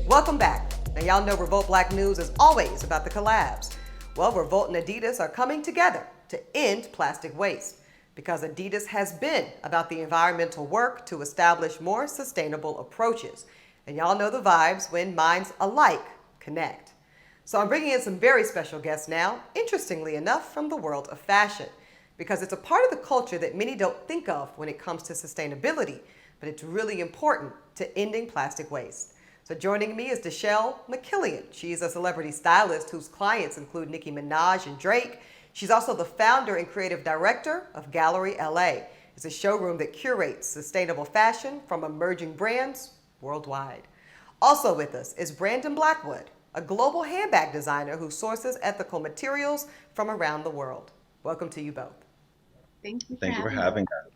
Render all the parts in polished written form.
Welcome back. Now y'all know Revolt Black News is always about the collabs. Well, Revolt and Adidas are coming together to end plastic waste because Adidas has been about the environmental work to establish more sustainable approaches. And y'all know the vibes when minds alike connect. So I'm bringing in some very special guests now, interestingly enough, from the world of fashion, because it's a part of the culture that many don't think of when it comes to sustainability, but it's really important to ending plastic waste. So joining me is Dechel McKillian. She's a celebrity stylist whose clients include Nicki Minaj and Drake. She's also the founder and creative director of Gallery LA. It's a showroom that curates sustainable fashion from emerging brands worldwide. Also with us is Brandon Blackwood, a global handbag designer who sources ethical materials from around the world. Welcome to you both. Thank you for Thank you for having me. having us.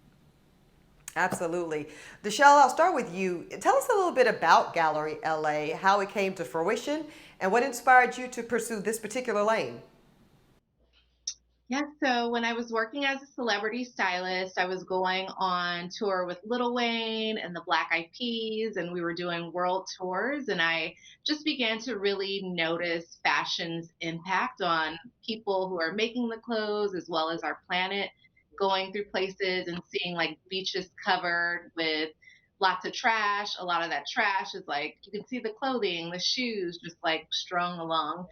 Absolutely. Dechel, I'll start with you. Tell us a little bit about Gallery LA, how it came to fruition, and what inspired you to pursue this particular lane. Yeah, so when I was working as a celebrity stylist, I was going on tour with Lil Wayne and the Black Eyed Peas, and we were doing world tours. And I just began to really notice fashion's impact on people who are making the clothes as well as our planet, going through places and seeing like beaches covered with lots of trash. A lot of that trash is like you can see the clothing, the shoes just like strung along.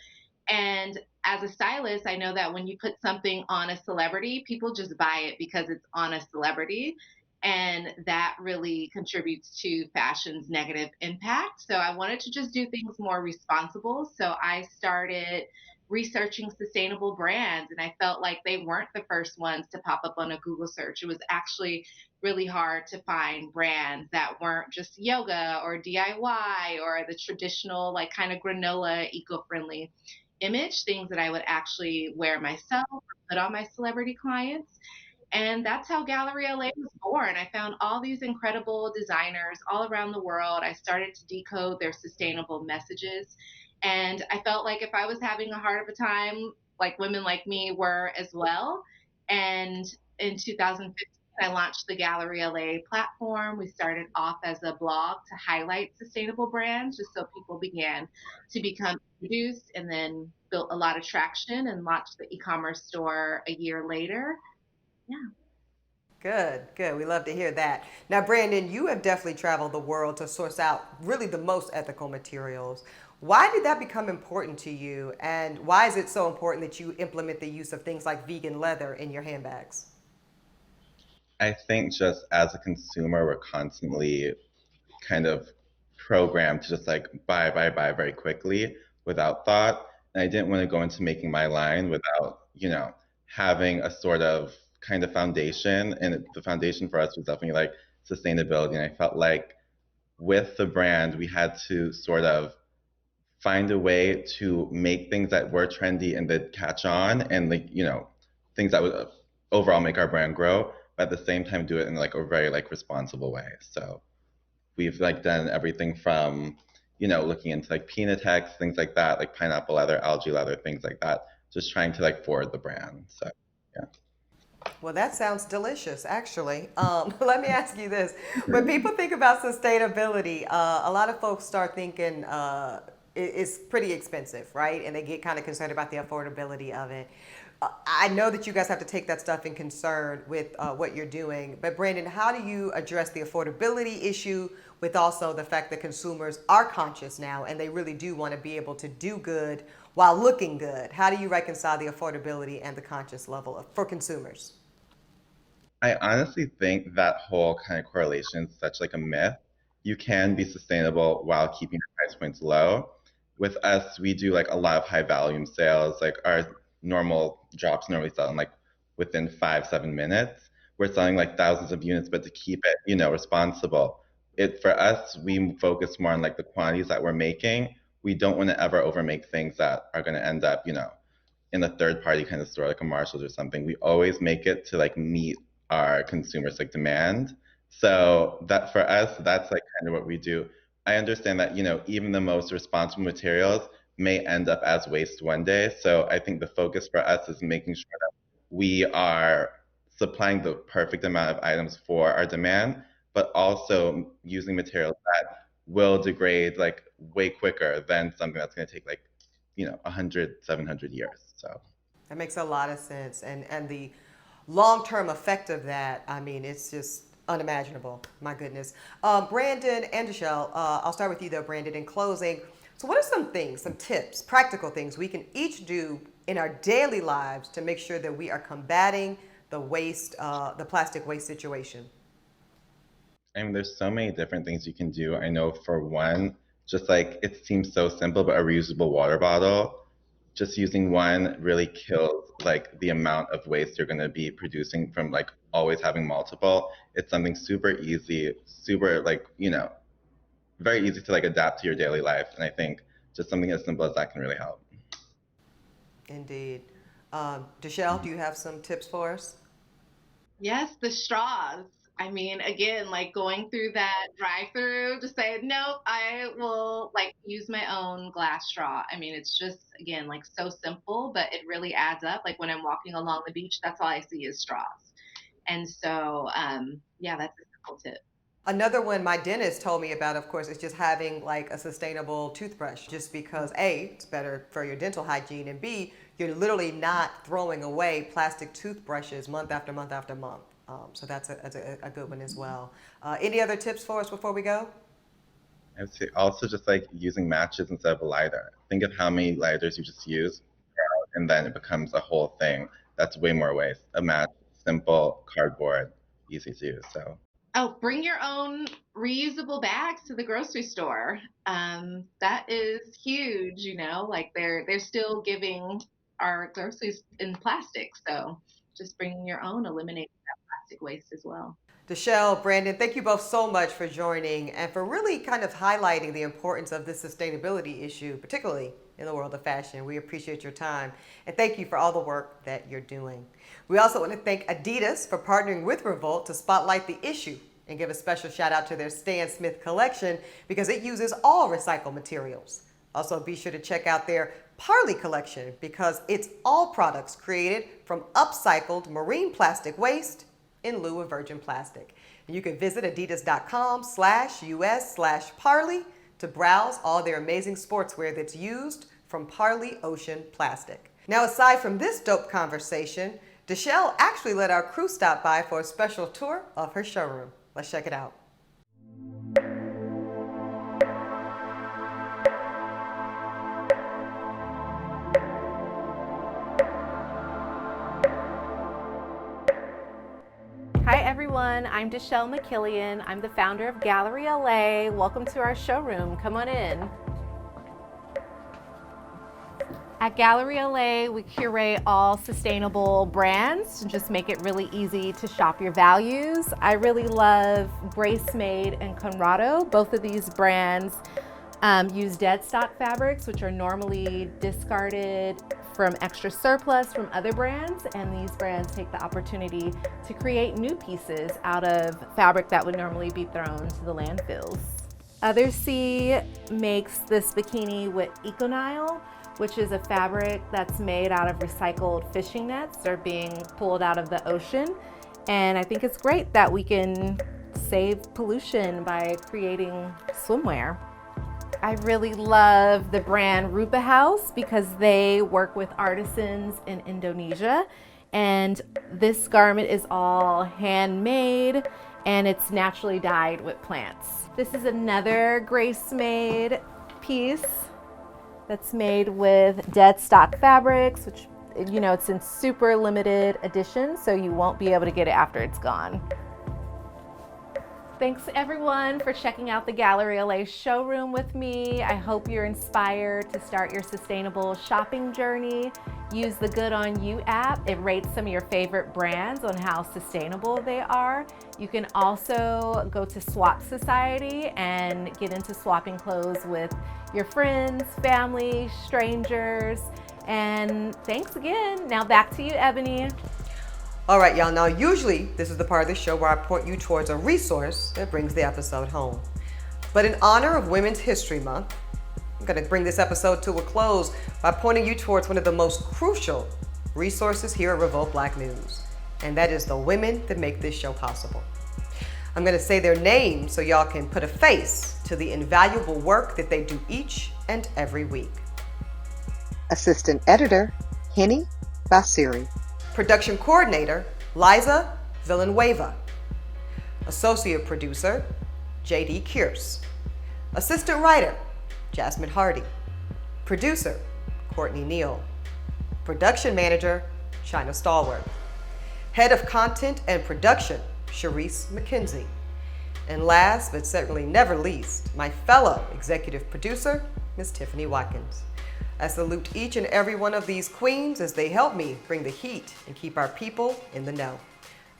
And as a stylist, I know that when you put something on a celebrity, people just buy it because it's on a celebrity. And that really contributes to fashion's negative impact. So I wanted to just do things more responsible. So I started researching sustainable brands, and I felt like they weren't the first ones to pop up on a Google search. It was actually really hard to find brands that weren't just yoga or DIY or the traditional, like kind of granola, eco friendly image, things that I would actually wear myself or put on my celebrity clients. And that's how Gallery LA was born. I found all these incredible designers all around the world. I started to decode their sustainable messages. And I felt like if I was having a hard of a time, like women like me were as well. And in 2015, I launched the Gallery LA platform. We started off as a blog to highlight sustainable brands, just so people began to become introduced, and then built a lot of traction and launched the e-commerce store a year later. Yeah. Good, good. We love to hear that. Now, Brandon, you have definitely traveled the world to source out really the most ethical materials. Why did that become important to you? And why is it so important that you implement the use of things like vegan leather in your handbags? I think just as a consumer, we're constantly kind of programmed to just like buy very quickly without thought. And I didn't want to go into making my line without, having a sort of kind of foundation. And the foundation for us was definitely like sustainability. And I felt like with the brand, we had to sort of find a way to make things that were trendy and that catch on and like things that would overall make our brand grow, but at the same time do it in like a very like responsible way. So we've like done everything from looking into like Pinatex, things like that, like pineapple leather, algae leather, things like that, just trying to like forward the brand. So yeah. Well, that sounds delicious, actually. Let me ask you this. When people think about sustainability, a lot of folks start thinking it's pretty expensive, right? And they get kind of concerned about the affordability of it. I know that you guys have to take that stuff in concern with what you're doing. But Brandon, how do you address the affordability issue with also the fact that consumers are conscious now and they really do want to be able to do good while looking good? How do you reconcile the affordability and the conscious level for consumers? I honestly think that whole kind of correlation is such like a myth. You can be sustainable while keeping your price points low. With us, we do like a lot of high volume sales. Like our normal drops normally sell in like within 5, 7 minutes. We're selling like thousands of units, but to keep it, responsible. It for us, we focus more on like the quantities that we're making. We don't want to ever overmake things that are going to end up, in a third party kind of store like a Marshalls or something. We always make it to like meet our consumers like demand. So that for us, that's like kind of what we do. I understand that, even the most responsible materials may end up as waste one day. So I think the focus for us is making sure that we are supplying the perfect amount of items for our demand, but also using materials that will degrade like way quicker than something that's going to take like, 100, 700 years. So That makes a lot of sense. And the long-term effect of that, I mean, it's just unimaginable. My goodness. Brandon and Dechel, I'll start with you though, Brandon, in closing. So what are some things, some tips, practical things we can each do in our daily lives to make sure that we are combating the waste, the plastic waste situation? I mean, there's so many different things you can do. I know for one, just like it seems so simple, but a reusable water bottle, just using one really kills like the amount of waste you're going to be producing from like always having multiple. It's something super easy, super like, very easy to like adapt to your daily life. And I think just something as simple as that can really help. Indeed. Dechel, do you have some tips for us? Yes, the straws. I mean, again, like going through that drive-through to say, nope, I will like use my own glass straw. I mean, it's just, again, like so simple, but it really adds up. Like when I'm walking along the beach, that's all I see is straws. And so, yeah, that's a simple tip. Another one my dentist told me about, of course, is just having like a sustainable toothbrush, just because A, it's better for your dental hygiene, and B, you're literally not throwing away plastic toothbrushes month after month after month. So that's a good one as well. Any other tips for us before we go? I would say also just like using matches instead of a lighter. Think of how many lighters you just use, and then it becomes a whole thing. That's way more waste. A match, simple, cardboard, easy to use. So Oh, bring your own reusable bags to the grocery store. That is huge, like they're still giving our groceries in plastic. So just bringing your own eliminates that plastic waste as well. Dechel, Brandon, thank you both so much for joining and for really kind of highlighting the importance of this sustainability issue, particularly in the world of fashion. We appreciate your time and thank you for all the work that you're doing. We also want to thank Adidas for partnering with Revolt to spotlight the issue and give a special shout out to their Stan Smith collection because it uses all recycled materials. Also, be sure to check out their Parley collection because it's all products created from upcycled marine plastic waste in lieu of virgin plastic. And you can visit adidas.com/US/Parley to browse all their amazing sportswear that's used from Parley Ocean Plastic. Now, aside from this dope conversation, Dechel actually let our crew stop by for a special tour of her showroom. Let's check it out. Hi everyone, I'm Dechel McKillian. I'm the founder of Gallery LA. Welcome to our showroom. Come on in. At Gallery LA, we curate all sustainable brands to just make it really easy to shop your values. I really love Grace Made and Conrado. Both of these brands use dead stock fabrics, which are normally discarded from extra surplus from other brands, and these brands take the opportunity to create new pieces out of fabric that would normally be thrown to the landfills. Other Sea makes this bikini with EcoNile, which is a fabric that's made out of recycled fishing nets. They're being pulled out of the ocean, and I think it's great that we can save pollution by creating swimwear. I really love the brand Rupa House because they work with artisans in Indonesia, and this garment is all handmade and it's naturally dyed with plants. This is another Grace Made piece that's made with dead stock fabrics, which it's in super limited edition, so you won't be able to get it after it's gone. Thanks everyone for checking out the Gallery LA showroom with me. I hope you're inspired to start your sustainable shopping journey. Use the Good On You app. It rates some of your favorite brands on how sustainable they are. You can also go to Swap Society and get into swapping clothes with your friends, family, strangers. And thanks again. Now back to you, Eboni. All right, y'all. Now, usually this is the part of the show where I point you towards a resource that brings the episode home. But in honor of Women's History Month, I'm going to bring this episode to a close by pointing you towards one of the most crucial resources here at Revolt Black News, and that is the women that make this show possible. I'm going to say their names so y'all can put a face to the invaluable work that they do each and every week. Assistant Editor, Henny Basiri. Production Coordinator, Liza Villanueva. Associate Producer, J.D. Kearse. Assistant Writer, Jasmine Hardy. Producer, Courtney Neal. Production Manager, China Stallworth. Head of Content and Production, Sharice McKenzie. And last but certainly never least, my fellow executive producer, Ms. Tiffany Watkins. I salute each and every one of these queens as they help me bring the heat and keep our people in the know.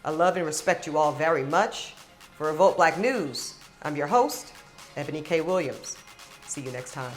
I love and respect you all very much. For Revolt Black News, I'm your host, Eboni K. Williams. See you next time.